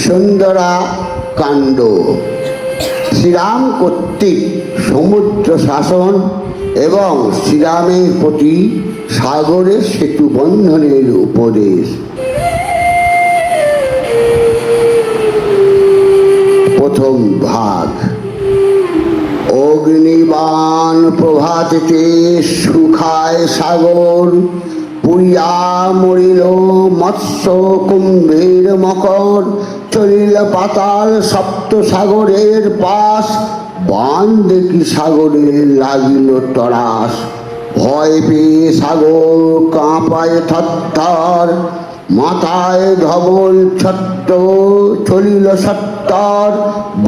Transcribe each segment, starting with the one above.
সুন্দরা কাণ্ড। শ্রীরাম কর্তৃক সমুদ্র শাসন এবং শ্রীরামের প্রতি সাগরের সেতু বন্ধনের উপদেশ। প্রথম ভাগ। অগ্নিবাণ প্রভাতেতে শুখায় সাগর, পুরিয়া মরিল মৎস্য কুম্ভীর মকর, চলিল পাতাল সপ্ত সাগরের পাশ, বান দেখি সাগরে লাগিল তরাস, ভয় পেয়ে সাগর কাঁপায় থরথর, মাথায় ধবল ছত্র চলিল সত্তর,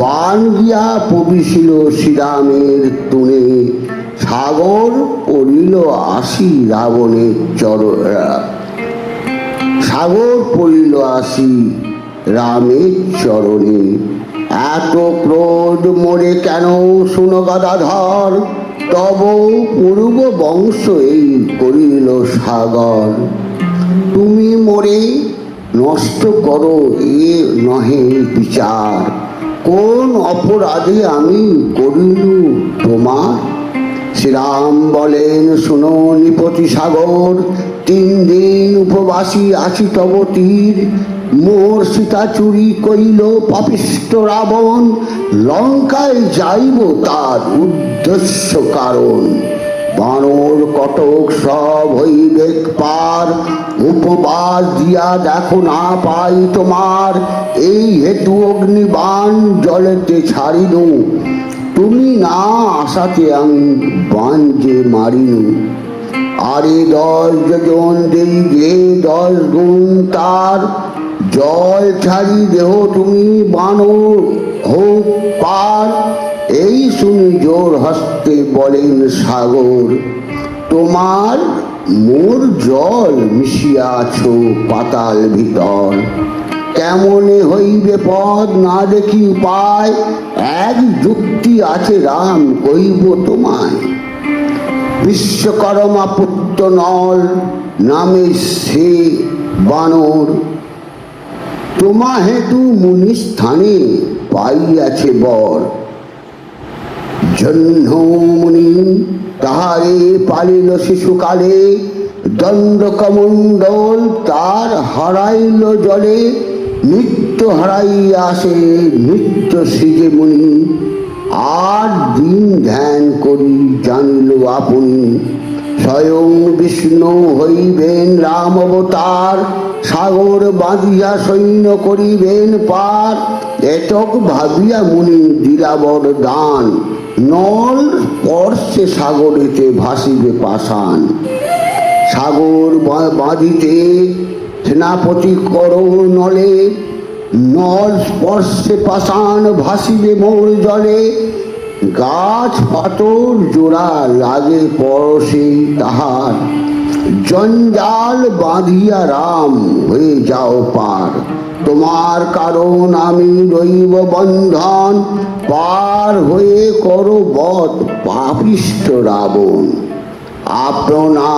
বান গিয়া পবিছিল শ্রীরামের তুনে, সাগর পড়িল আসি রাবণের সাগর পড়িল আসি রামের চরণে। এত ক্রোধ মোরে কেন শুনো গদাধর, তব পূর্ব বংশ এই করিল সাগর। তুমি মোরে নষ্ট করো এ নহে বিচার, কোন অপরাধে আমি করিল তোমার। শ্রীরাম বলেন শুনো নিপতি সাগর, 3 দিন উপবাসী আছি তব তীর, মোর সীতা চুরি কইল পাপিষ্ট রাবণ, লঙ্কায় যাইব তার উদ্দেশ্য কারণ। বানর কটক সব হইবে পার, উপবাস দিয়া দেখো না পাই তোমার, এই হেতু অগ্নিবাণ জলেতে ছাড়িনু, তুমি না আসাতে আমি বাণ যে মারিনু। আরে 10 যোজন দেই যে 10 গুণ তার, জল ছাড়ি দেহ তুমি বানর হোক পার। এই শুনি জোর হস্তে বলেন সাগর, তোমার মোর জল মিশিয়াছ পাতাল ভিতর, কেমনে হইবে পদ না দেখি উপায়, এক যুক্তি আছে রাম কইব তোমায়। বিশ্বকর্মা পুত্র নল নামে সে বানর, তোমা হেতু মুনি স্থানে পাইয়াছে বর। জহ্ন মুনি তাহারে পালিল শিশুকালে, দণ্ড কমণ্ডল তার হারাইল জলে, নিত্য হারাইয়া আসে নিত্য সৃজে মুনি, আর দিন ধ্যান করি জানিল আপনি। স্বয়ং বিষ্ণু হইবেন রাম অবতার, সাগর বাঁধিয়া সৈন্য করিবেন পার। এতক ভাবিয়া মুনি দিলাবর দান, নল স্পর্শে সাগরেতে ভাসিবে পাষাণ। সাগর বাঁধিতে সেনাপতি করো নলে, নল স্পর্শে পাষাণ ভাসিবে মোর জলে। গাছ পাতর জোড়া লাগে পরশে তাহার, জঞ্জাল বাঁধিয়া রাম হয়ে যাও পার। তোমার কারণ আমি রইব বন্ধন, পার হয়ে করো বধ পাপিষ্ঠ রাবণ। আপনা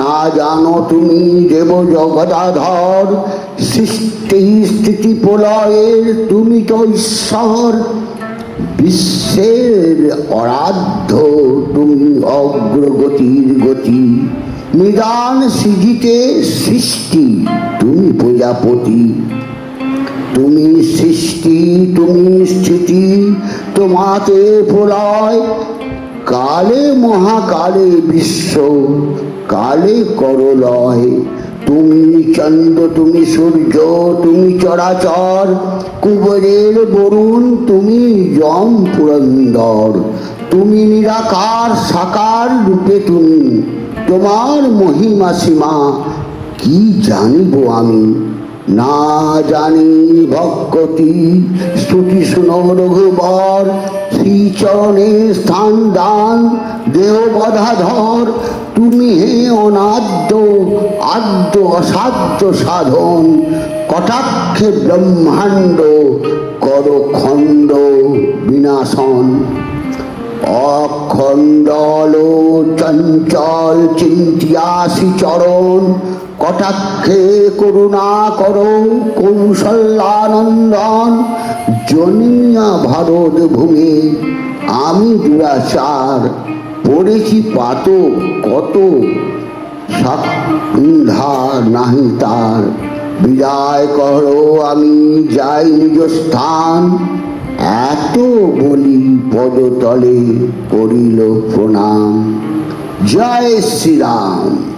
না জানো তুমি দেব জগদাধর, সৃষ্টি স্থিতি প্রলয়ের তুমি তো ঈশ্বর। বিশ্বের অরাধ্য তুমি অগ্রগতির গতি, নিদান সৃজিতে সৃষ্টি তুমি প্রজাপতি। তুমি সৃষ্টি তুমি স্থিতি তোমাতে প্রলয়, কালে মহাকালে বিশ্ব কালে করলয়। তুমি চন্দ্র তুমি সূর্য তুমি চরাচর, কুবেরের বরুণ তুমি যম পুরন্দর। তুমি নিরাকার সাকার রূপে তুমি, তোমার মহিমা সীমা কি জানিব আমি। না জানি ভক্তি স্তুতি শুনো রঘুবর, শ্রীচরণে স্থান দান দেহ গদাধর। তুমি হে অনাদ্য আদ্য অসাধ্য সাধন, কটাক্ষে ব্রহ্মাণ্ড কর খণ্ড বিনাশন। অখণ্ডল চঞ্চল চিন্তিয়াসি চরণ, কটাক্ষে করুণা করো কৌশল্যানন্দন, জনিয়া ভারত ভূমি আমি দুরাচার, পড়েছি পাত কত সন্ধার নাহি তার, বিদায় করো আমি যাই নিজ স্থান, এত বলি পদতলে করিল প্রণাম। জয় শ্রীরাম।